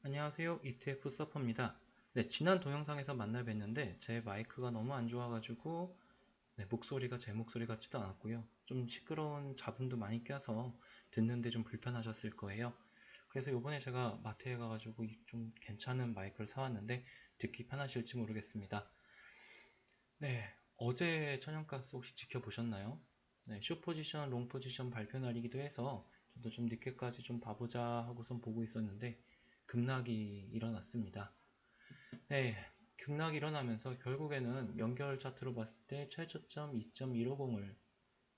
안녕하세요. ETF 서퍼입니다. 네, 지난 동영상에서 만나 뵀는데 제 마이크가 너무 안 좋아가지고 목소리가 제 목소리 같지도 않았고요. 좀 시끄러운 잡음도 많이 껴서 듣는데 좀 불편하셨을 거예요. 그래서 요번에 제가 마트에 가가지고 좀 괜찮은 마이크를 사왔는데 듣기 편하실지 모르겠습니다. 네, 어제 천연가스 혹시 지켜보셨나요? 네, 숏 포지션, 롱 포지션 발표 날이기도 해서 저도 좀 늦게까지 좀 봐보자 하고선 보고 있었는데 급락이 일어났습니다. 네, 급락이 일어나면서 결국에는 연결 차트로 봤을 때 최저점 2.150을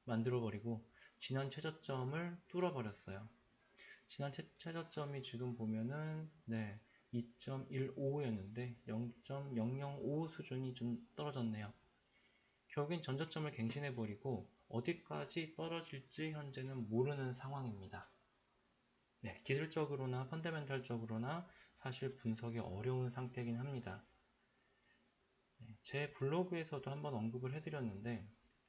만들어버리고 지난 최저점을 뚫어버렸어요. 지난 최저점이 지금 보면은 2.155였는데 0.005 수준이 좀 떨어졌네요. 결국엔 전저점을 갱신해버리고 어디까지 떨어질지 현재는 모르는 상황입니다. 네, 기술적으로나 펀더멘탈적으로나 사실 분석이 어려운 상태이긴 합니다. 제 블로그에서도 한번 언급을 해드렸는데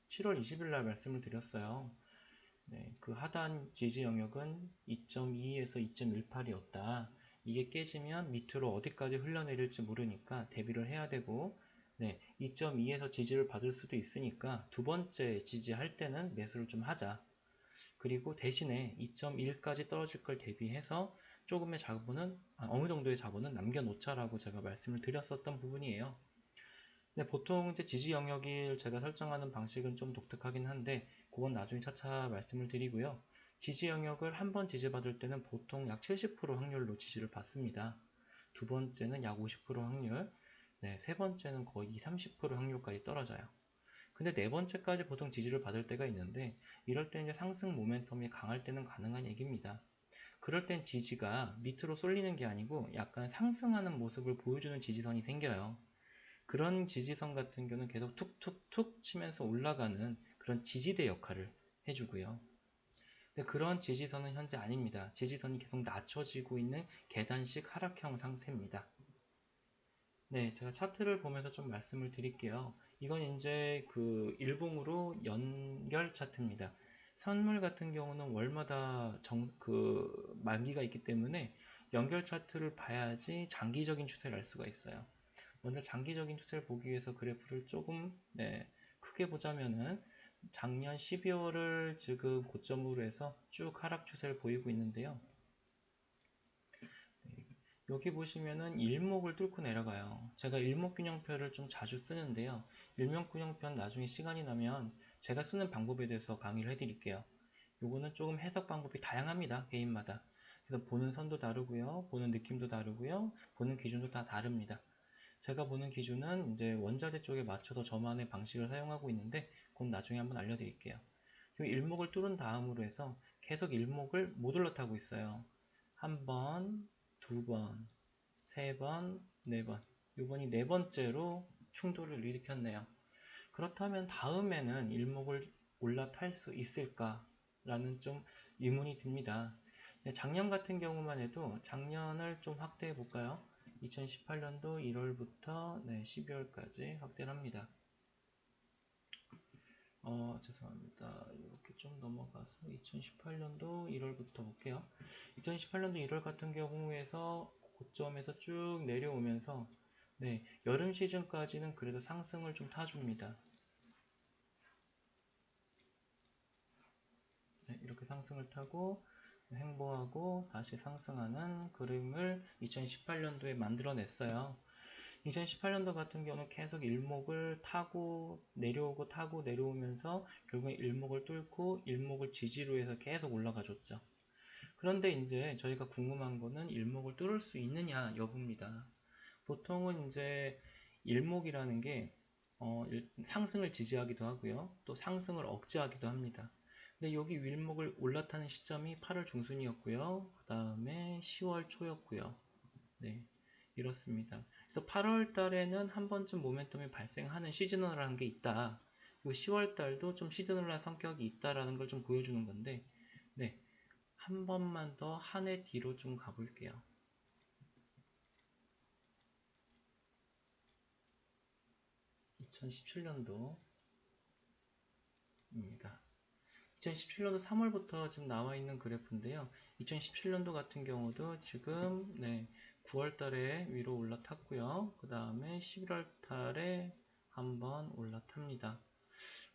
7월 20일 날 말씀을 드렸어요. 네, 그 하단 지지 영역은 2.2에서 2.18이었다. 이게 깨지면 밑으로 어디까지 흘러내릴지 모르니까 대비를 해야 되고 2.2에서 지지를 받을 수도 있으니까 두 번째 지지할 때는 매수를 좀 하자. 그리고 대신에 2.1까지 떨어질 걸 대비해서 조금의 자본은 어느 정도의 자본은 남겨놓자라고 제가 말씀을 드렸었던 부분이에요. 보통 이제 지지 영역을 제가 설정하는 방식은 좀 독특하긴 한데 그건 나중에 차차 말씀을 드리고요. 지지 영역을 한 번 지지받을 때는 보통 약 70% 확률로 지지를 받습니다. 두 번째는 약 50% 확률, 세 번째는 거의 30% 확률까지 떨어져요. 근데 네 번째까지 보통 지지를 받을 때가 있는데 이럴 때 이제 상승 모멘텀이 강할 때는 가능한 얘기입니다. 그럴 땐 지지가 밑으로 쏠리는 게 아니고 약간 상승하는 모습을 보여주는 지지선이 생겨요. 그런 지지선 같은 경우는 계속 툭툭툭 치면서 올라가는 그런 지지대 역할을 해주고요. 근데 그런 지지선은 현재 아닙니다. 지지선이 계속 낮춰지고 있는 계단식 하락형 상태입니다. 네, 제가 차트를 보면서 좀 말씀을 드릴게요. 이건 이제 그 일봉으로 연결 차트입니다. 선물 같은 경우는 월마다 만기가 있기 때문에 연결 차트를 봐야지 장기적인 추세를 알 수가 있어요. 먼저 장기적인 추세를 보기 위해서 그래프를 조금 크게 보자면은 작년 12월을 지금 고점으로 해서 쭉 하락 추세를 보이고 있는데요. 여기 보시면은 일목을 뚫고 내려가요. 제가 일목균형표를 좀 자주 쓰는데요. 일목균형표는 나중에 시간이 나면 제가 쓰는 방법에 대해서 강의를 해드릴게요. 요거는 조금 해석 방법이 다양합니다. 개인마다. 그래서 보는 선도 다르고요. 보는 느낌도 다르고요. 보는 기준도 다 다릅니다. 제가 보는 기준은 이제 원자재 쪽에 맞춰서 저만의 방식을 사용하고 있는데 그건 나중에 한번 알려드릴게요. 이 일목을 뚫은 다음으로 해서 계속 일목을 못 올라타고 있어요. 한 번, 두 번, 세 번, 네 번. 이번이 네 번째로 충돌을 일으켰네요. 그렇다면 다음에는 일목을 올라탈 수 있을까라는 좀 의문이 듭니다. 작년 같은 경우만 해도 작년을 좀 확대해 볼까요? 2018년도 1월부터 12월까지 확대를 합니다. 죄송합니다. 이렇게 좀 넘어가서 2018년도 1월부터 볼게요. 2018년도 1월 같은 경우에서 고점에서 쭉 내려오면서 여름 시즌까지는 그래도 상승을 좀 타줍니다. 이렇게 상승을 타고 횡보하고 다시 상승하는 그림을 2018년도에 만들어냈어요. 2018년도 같은 경우는 계속 일목을 타고 내려오고 타고 내려오면서 결국에 일목을 뚫고 일목을 지지로 해서 계속 올라가 줬죠. 그런데 이제 저희가 궁금한 거는 일목을 뚫을 수 있느냐 여부입니다. 보통은 이제 일목이라는 게 상승을 지지하기도 하고요. 또 상승을 억제하기도 합니다. 근데 여기 일목을 올라타는 시점이 8월 중순이었고요. 그 다음에 10월 초였고요. 네, 이렇습니다. 그래서 8월 달에는 한 번쯤 모멘텀이 발생하는 시즈널이라는 게 있다. 그리고 10월 달도 좀 시즈널한 성격이 있다라는 걸 좀 보여주는 건데, 한 번만 더 한 해 뒤로 좀 가볼게요. 2017년도입니다. 2017년도 3월부터 지금 나와 있는 그래프인데요. 2017년도 같은 경우도 지금 9월 달에 위로 올라탔고요. 그 다음에 11월 달에 한번 올라탑니다.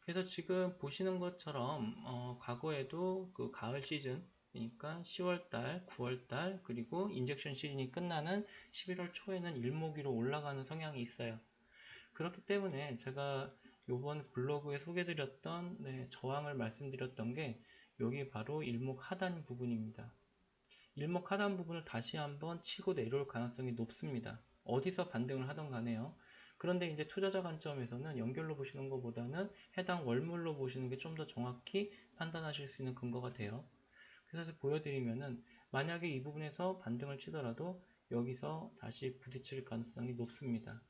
그래서 지금 보시는 것처럼 과거에도 그 가을 시즌, 그러니까 10월달, 9월달, 그리고 인젝션 시즌이 끝나는 11월 초에는 일목위로 올라가는 성향이 있어요. 그렇기 때문에 제가 이번 블로그에 소개드렸던 저항을 말씀드렸던 게 여기 바로 일목 하단 부분입니다. 일목 하단 부분을 다시 한번 치고 내려올 가능성이 높습니다. 어디서 반등을 하던 간에요. 그런데 이제 투자자 관점에서는 연결로 보시는 것보다는 해당 월물로 보시는 게 좀 더 정확히 판단하실 수 있는 근거가 돼요. 그래서 보여드리면은 만약에 이 부분에서 반등을 치더라도 여기서 다시 부딪힐 가능성이 높습니다.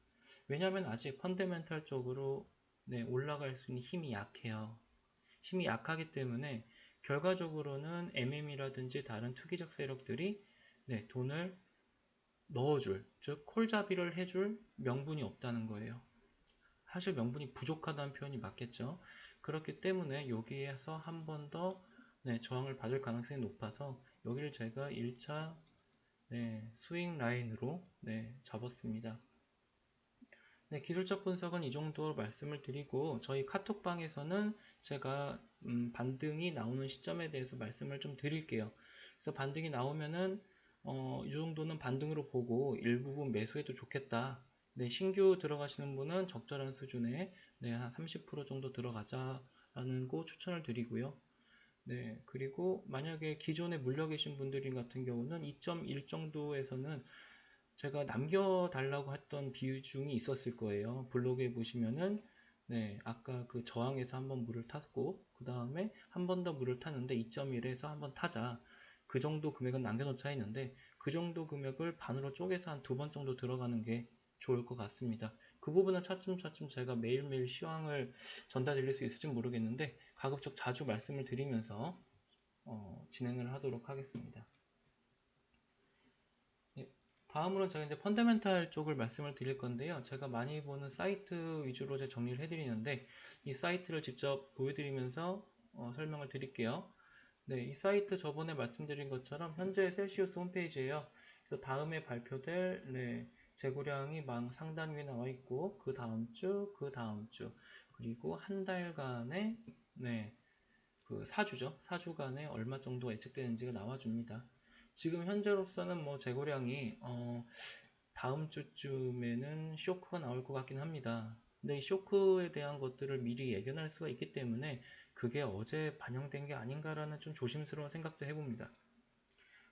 왜냐하면 아직 펀더멘탈적으로 올라갈 수 있는 힘이 약해요. 힘이 약하기 때문에 결과적으로는 MM이라든지 다른 투기적 세력들이 돈을 넣어줄, 즉 콜잡이를 해줄 명분이 없다는 거예요. 사실 명분이 부족하다는 표현이 맞겠죠. 그렇기 때문에 여기에서 한 번 더 저항을 받을 가능성이 높아서 여기를 제가 1차 스윙 라인으로 잡았습니다. 기술적 분석은 이 정도 말씀을 드리고 저희 카톡방에서는 제가 반등이 나오는 시점에 대해서 말씀을 좀 드릴게요. 그래서 반등이 나오면은 이 정도는 반등으로 보고 일부분 매수해도 좋겠다. 신규 들어가시는 분은 적절한 수준에 한 30% 정도 들어가자라는 거 추천을 드리고요. 그리고 만약에 기존에 물려 계신 분들 같은 경우는 2.1 정도에서는 제가 남겨달라고 했던 비중이 있었을 거예요. 블로그에 보시면은 아까 그 저항에서 한번 물을 탔고 그 다음에 한 번 더 물을 탔는데 2.1에서 한번 타자. 그 정도 금액은 남겨놓자 했는데 그 정도 금액을 반으로 쪼개서 한 2번 정도 들어가는 게 좋을 것 같습니다. 그 부분은 차츰차츰 제가 매일매일 시황을 전달드릴 수 있을지 모르겠는데 가급적 자주 말씀을 드리면서 진행을 하도록 하겠습니다. 다음으로 제가 이제 펀더멘탈 쪽을 말씀을 드릴 건데요. 제가 많이 보는 사이트 위주로 제가 정리를 해드리는데 이 사이트를 직접 보여드리면서 설명을 드릴게요. 이 사이트 저번에 말씀드린 것처럼 현재 셀시우스 홈페이지예요. 그래서 다음에 발표될 재고량이 망 상단 위에 나와 있고 그 다음 주, 그 다음 주 그리고 한 달간의 그 사주죠. 사주간에 얼마 정도 예측되는지가 나와줍니다. 지금 현재로서는 뭐 재고량이 다음 주쯤에는 쇼크가 나올 것 같긴 합니다. 근데 이 쇼크에 대한 것들을 미리 예견할 수가 있기 때문에 그게 어제 반영된 게 아닌가라는 좀 조심스러운 생각도 해봅니다.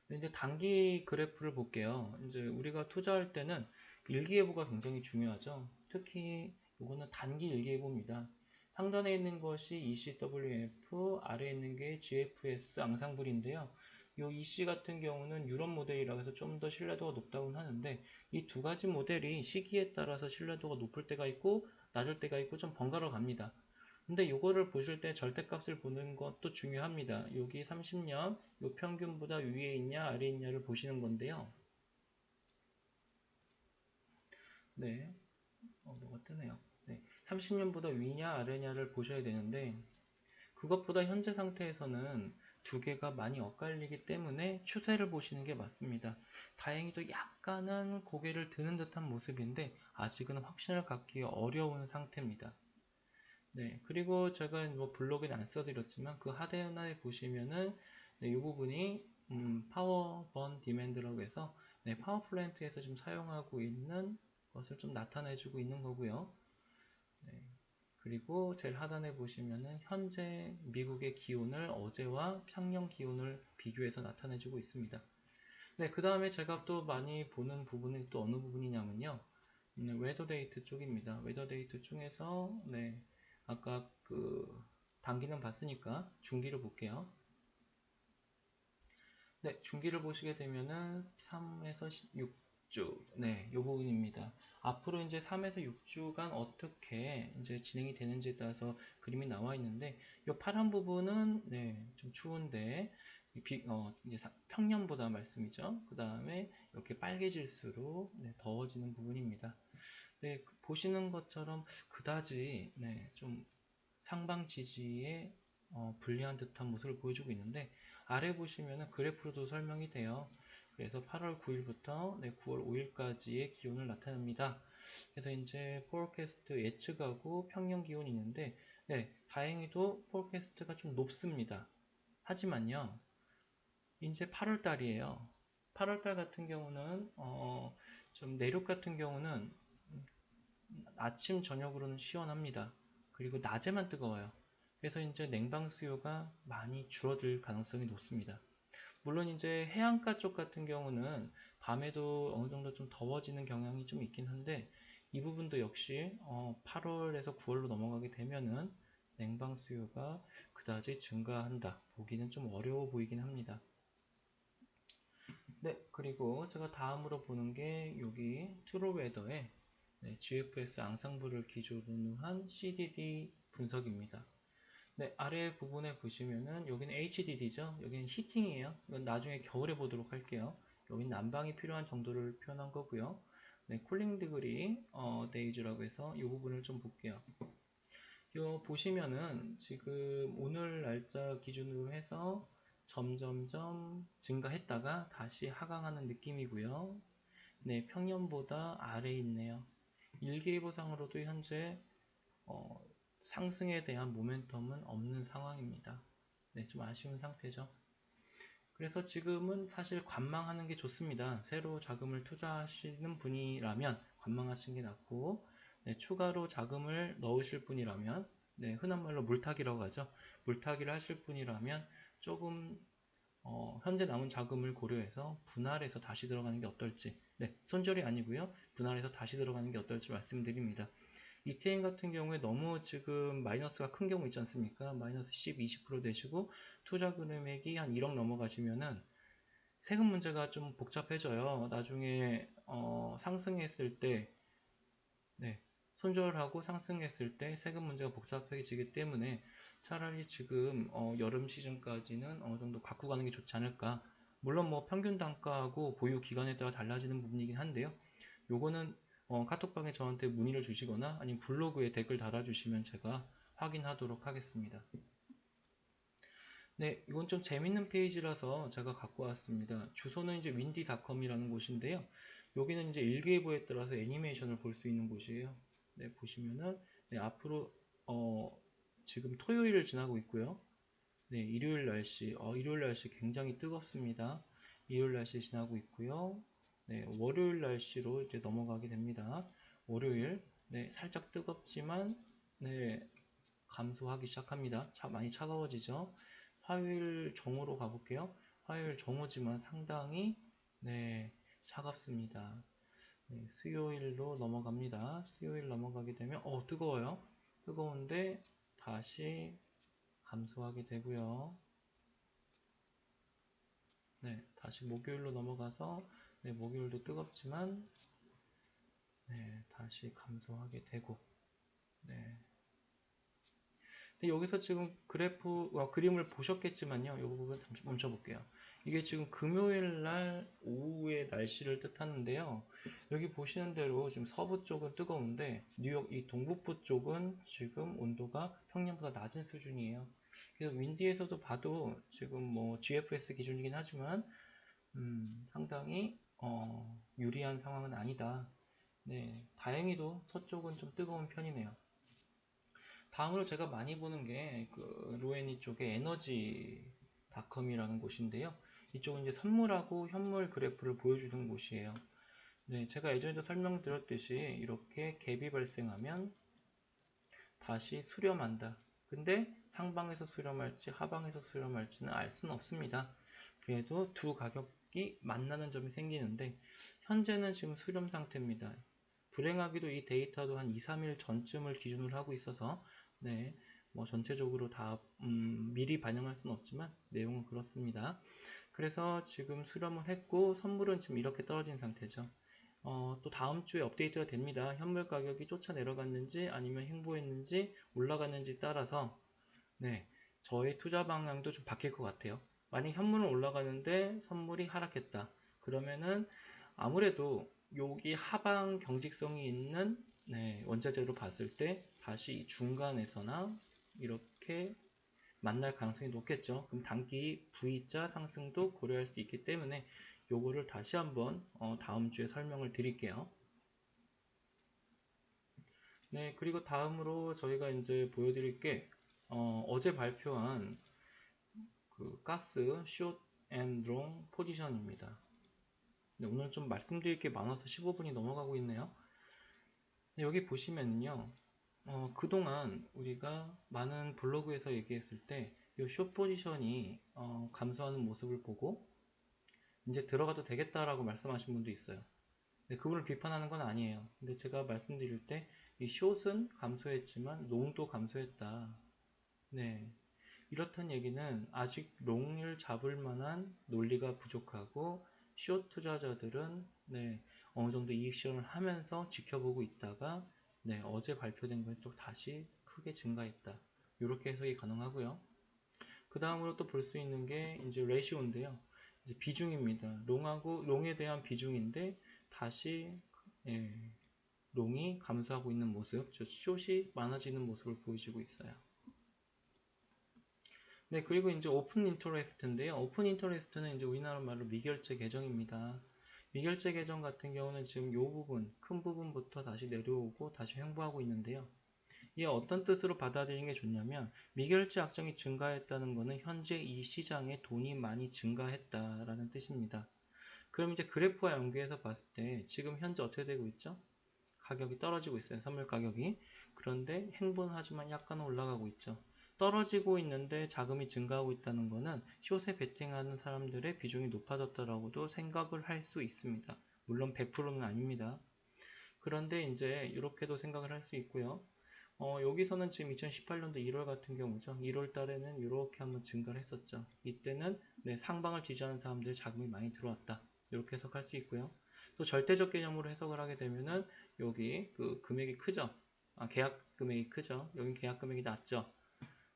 근데 이제 단기 그래프를 볼게요. 이제 우리가 투자할 때는 일기예보가 굉장히 중요하죠. 특히 이거는 단기 일기예보입니다. 상단에 있는 것이 ECWF, 아래에 있는 게 GFS 앙상블인데요. 이 EC 같은 경우는 유럽 모델이라 해서 좀 더 신뢰도가 높다고 하는데 이 두 가지 모델이 시기에 따라서 신뢰도가 높을 때가 있고 낮을 때가 있고 좀 번갈아 갑니다. 근데 이거를 보실 때 절대값을 보는 것도 중요합니다. 여기 30년 요 평균보다 위에 있냐 아래에 있냐를 보시는 건데요. 뭐가 뜨네요. 30년보다 위냐 아래냐를 보셔야 되는데 그것보다 현재 상태에서는 두 개가 많이 엇갈리기 때문에 추세를 보시는 게 맞습니다. 다행히도 약간은 고개를 드는 듯한 모습인데 아직은 확신을 갖기 어려운 상태입니다. 그리고 제가 뭐 블로그에 안 써드렸지만 그 하단에 보시면은 이 부분이 파워 번 디맨드라고 해서 파워 플랜트에서 좀 사용하고 있는 것을 좀 나타내주고 있는 거고요. 그리고 제일 하단에 보시면은 현재 미국의 기온을 어제와 평년 기온을 비교해서 나타내주고 있습니다. 그 다음에 제가 또 많이 보는 부분이 또 어느 부분이냐면요. 웨더 데이트 쪽입니다. 웨더 데이트 중에서 아까 그 단기는 봤으니까 중기를 볼게요. 중기를 보시게 되면은 3에서 6주, 이 부분입니다. 앞으로 이제 3에서 6주간 어떻게 이제 진행이 되는지에 따라서 그림이 나와 있는데, 이 파란 부분은 좀 추운데, 이제 평년보다 말씀이죠. 그 다음에 이렇게 빨개질수록 더워지는 부분입니다. 보시는 것처럼 그다지 좀 상방 지지에 불리한 듯한 모습을 보여주고 있는데 아래 보시면은 그래프로도 설명이 돼요. 그래서 8월 9일부터 9월 5일까지의 기온을 나타냅니다. 그래서 이제 포캐스트 예측하고 평년 기온이 있는데 다행히도 포캐스트가 좀 높습니다. 하지만요, 이제 8월 달이에요. 8월 달 같은 경우는 좀 내륙 같은 경우는 아침 저녁으로는 시원합니다. 그리고 낮에만 뜨거워요. 그래서 이제 냉방 수요가 많이 줄어들 가능성이 높습니다. 물론 이제 해안가 쪽 같은 경우는 밤에도 어느 정도 좀 더워지는 경향이 좀 있긴 한데 이 부분도 역시 8월에서 9월로 넘어가게 되면은 냉방 수요가 그다지 증가한다. 보기는 좀 어려워 보이긴 합니다. 네, 그리고 제가 다음으로 보는 게 여기 트루웨더의 GFS 앙상블을 기준으로 한 CDD 분석입니다. 네, 아래 부분에 보시면은 여기는 HDD죠. 여기는 히팅이에요. 이건 나중에 겨울에 보도록 할게요. 여기는 난방이 필요한 정도를 표현한 거고요. 네, 쿨링 디그리 데이즈라고 해서 이 부분을 좀 볼게요. 요 보시면은 지금 오늘 날짜 기준으로 해서 점점점 증가했다가 다시 하강하는 느낌이고요. 네, 평년보다 아래에 있네요. 일기예보상으로도 현재 상승에 대한 모멘텀은 없는 상황입니다. 네, 좀 아쉬운 상태죠. 그래서 지금은 사실 관망하는 게 좋습니다. 새로 자금을 투자하시는 분이라면 관망하시는 게 낫고, 네, 추가로 자금을 넣으실 분이라면, 네, 흔한 말로 물타기라고 하죠. 물타기를 하실 분이라면 조금 현재 남은 자금을 고려해서 분할해서 다시 들어가는 게 어떨지, 네, 손절이 아니고요. 분할해서 다시 들어가는 게 어떨지 말씀드립니다. 이태인 같은 경우에 너무 지금 마이너스가 큰 경우 있지 않습니까? 마이너스 10, 20% 되시고 투자 금액이 한 1억 넘어가시면은 세금 문제가 좀 복잡해져요. 나중에 상승했을 때 네, 손절하고 상승했을 때 세금 문제가 복잡해지기 때문에 차라리 지금 여름 시즌까지는 어느 정도 갖고 가는 게 좋지 않을까. 물론 뭐 평균 단가하고 보유 기간에 따라 달라지는 부분이긴 한데요. 요거는 카톡방에 저한테 문의를 주시거나 아니면 블로그에 댓글 달아주시면 제가 확인하도록 하겠습니다. 네, 이건 좀 재밌는 페이지라서 제가 갖고 왔습니다. 주소는 이제 windy.com이라는 곳인데요. 여기는 이제 일기예보에 따라서 애니메이션을 볼 수 있는 곳이에요. 네, 보시면은 네, 앞으로 지금 토요일을 지나고 있고요. 네, 일요일 날씨 굉장히 뜨겁습니다. 일요일 날씨 지나고 있고요. 네, 월요일 날씨로 이제 넘어가게 됩니다. 월요일, 네, 살짝 뜨겁지만, 네, 감소하기 시작합니다. 많이 차가워지죠. 화요일 정오로 가볼게요. 화요일 정오지만 상당히, 네, 차갑습니다. 네, 수요일로 넘어갑니다. 수요일 넘어가게 되면, 뜨거워요. 뜨거운데, 다시 감소하게 되고요. 네, 다시 목요일로 넘어가서 네, 목요일도 뜨겁지만 네, 다시 감소하게 되고 네. 근데 여기서 지금 그림을 보셨겠지만요. 이 부분 잠시 멈춰볼게요. 이게 지금 금요일 날 오후의 날씨를 뜻하는데요. 여기 보시는 대로 지금 서부 쪽은 뜨거운데 뉴욕 이 동북부 쪽은 지금 온도가 평년보다 낮은 수준이에요. 그래서 윈디에서도 봐도 지금 뭐 GFS 기준이긴 하지만 상당히 유리한 상황은 아니다. 네, 다행히도 서쪽은 좀 뜨거운 편이네요. 다음으로 제가 많이 보는 게 그 로에니 쪽의 에너지닷컴이라는 곳인데요. 이쪽은 이제 선물하고 현물 그래프를 보여주는 곳이에요. 네, 제가 예전에도 설명드렸듯이 이렇게 갭이 발생하면 다시 수렴한다. 근데 상방에서 수렴할지 하방에서 수렴할지는 알 수는 없습니다. 그래도 두 가격이 만나는 점이 생기는데 현재는 지금 수렴 상태입니다. 불행하게도 이 데이터도 한 2, 3일 전쯤을 기준으로 하고 있어서 네, 뭐 전체적으로 다 미리 반영할 수는 없지만 내용은 그렇습니다. 그래서 지금 수렴을 했고 선물은 지금 이렇게 떨어진 상태죠. 또 다음 주에 업데이트가 됩니다. 현물 가격이 쫓아 내려갔는지 아니면 횡보했는지 올라갔는지 따라서 네, 저의 투자 방향도 좀 바뀔 것 같아요. 만약 현물은 올라가는데 선물이 하락했다. 그러면은 아무래도 여기 하방 경직성이 있는 네, 원자재로 봤을 때 다시 중간에서나 이렇게 만날 가능성이 높겠죠. 그럼 단기 V자 상승도 고려할 수 있기 때문에 요거를 다시 한번 다음 주에 설명을 드릴게요. 네, 그리고 다음으로 저희가 이제 보여드릴 게 어제 발표한 그 가스 숏 앤 롱 포지션입니다. 네, 오늘 좀 말씀드릴 게 많아서 15분이 넘어가고 있네요. 네, 여기 보시면요. 그동안 우리가 많은 블로그에서 얘기했을 때 이 숏 포지션이 감소하는 모습을 보고 이제 들어가도 되겠다라고 말씀하신 분도 있어요. 네, 그분을 비판하는 건 아니에요. 근데 제가 말씀드릴 때 이 숏은 감소했지만 롱도 감소했다. 네, 이렇다는 얘기는 아직 롱을 잡을 만한 논리가 부족하고 숏 투자자들은 네, 어느 정도 이익 실현을 하면서 지켜보고 있다가 네, 어제 발표된 거에 또 다시 크게 증가했다. 이렇게 해석이 가능하고요. 그 다음으로 또 볼 수 있는 게 이제 레이시오인데요. 이제 비중입니다. 롱에 대한 비중인데 다시 예, 롱이 감소하고 있는 모습, 즉 숏이 많아지는 모습을 보여주고 있어요. 네, 그리고 이제 오픈 인터레스트인데요. 오픈 인터레스트는 이제 우리나라 말로 미결제 계정입니다. 미결제 계정 같은 경우는 지금 이 부분, 큰 부분부터 다시 내려오고 다시 횡보하고 있는데요. 이게 어떤 뜻으로 받아들이는 게 좋냐면 미결제 악정이 증가했다는 것은 현재 이 시장에 돈이 많이 증가했다라는 뜻입니다. 그럼 이제 그래프와 연계해서 봤을 때 지금 현재 어떻게 되고 있죠? 가격이 떨어지고 있어요. 선물 가격이. 그런데 행보하지만 약간 올라가고 있죠. 떨어지고 있는데 자금이 증가하고 있다는 것은 숏에 베팅하는 사람들의 비중이 높아졌다라고도 생각을 할 수 있습니다. 물론 100%는 아닙니다. 그런데 이제 이렇게도 생각을 할 수 있고요. 여기서는 지금 2018년도 1월 같은 경우죠. 1월 달에는 이렇게 한번 증가를 했었죠. 이때는 네, 상방을 지지하는 사람들 자금이 많이 들어왔다. 이렇게 해석할 수 있고요. 또 절대적 개념으로 해석을 하게 되면은 여기 그 금액이 크죠. 계약 금액이 크죠. 여긴 계약 금액이 낮죠.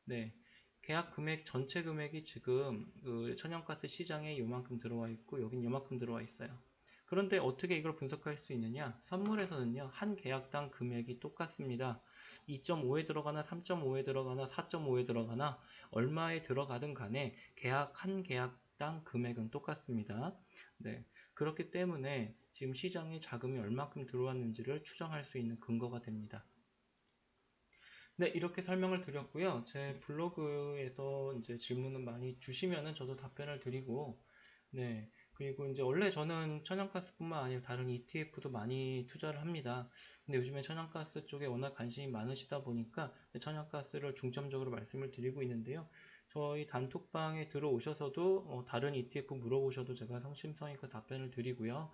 네. 계약 금액 전체 금액이 지금 그 천연가스 시장에 요만큼 들어와 있고 여긴 요만큼 들어와 있어요. 그런데 어떻게 이걸 분석할 수 있느냐? 선물에서는요, 한 계약당 금액이 똑같습니다. 2.5에 들어가나, 3.5에 들어가나, 4.5에 들어가나, 얼마에 들어가든 간에 한 계약당 금액은 똑같습니다. 네. 그렇기 때문에 지금 시장에 자금이 얼마큼 들어왔는지를 추정할 수 있는 근거가 됩니다. 네, 이렇게 설명을 드렸고요. 제 블로그에서 이제 질문을 많이 주시면은 저도 답변을 드리고, 네. 그리고 이제 원래 저는 천연가스뿐만 아니라 다른 ETF도 많이 투자를 합니다. 근데 요즘에 천연가스 쪽에 워낙 관심이 많으시다 보니까 천연가스를 중점적으로 말씀을 드리고 있는데요. 저희 단톡방에 들어오셔서도 다른 ETF 물어보셔도 제가 성심성의껏 답변을 드리고요.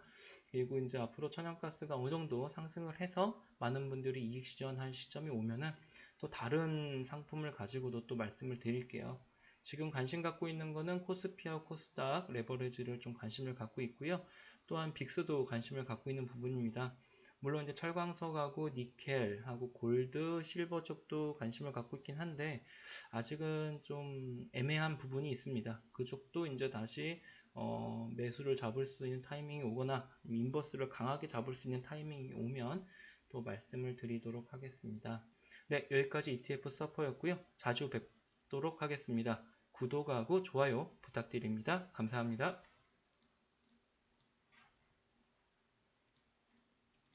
그리고 이제 앞으로 천연가스가 어느 정도 상승을 해서 많은 분들이 이익 실현할 시점이 오면은 또 다른 상품을 가지고도 또 말씀을 드릴게요. 지금 관심 갖고 있는 거는 코스피와 코스닥 레버리지를 좀 관심을 갖고 있고요. 또한 빅스도 관심을 갖고 있는 부분입니다. 물론 이제 철광석하고 니켈하고 골드, 실버 쪽도 관심을 갖고 있긴 한데 아직은 좀 애매한 부분이 있습니다. 그쪽도 이제 다시 매수를 잡을 수 있는 타이밍이 오거나 인버스를 강하게 잡을 수 있는 타이밍이 오면 또 말씀을 드리도록 하겠습니다. 네, 여기까지 ETF 서퍼였고요. 자주 뵙도록 하겠습니다. 구독하고 좋아요 부탁드립니다. 감사합니다.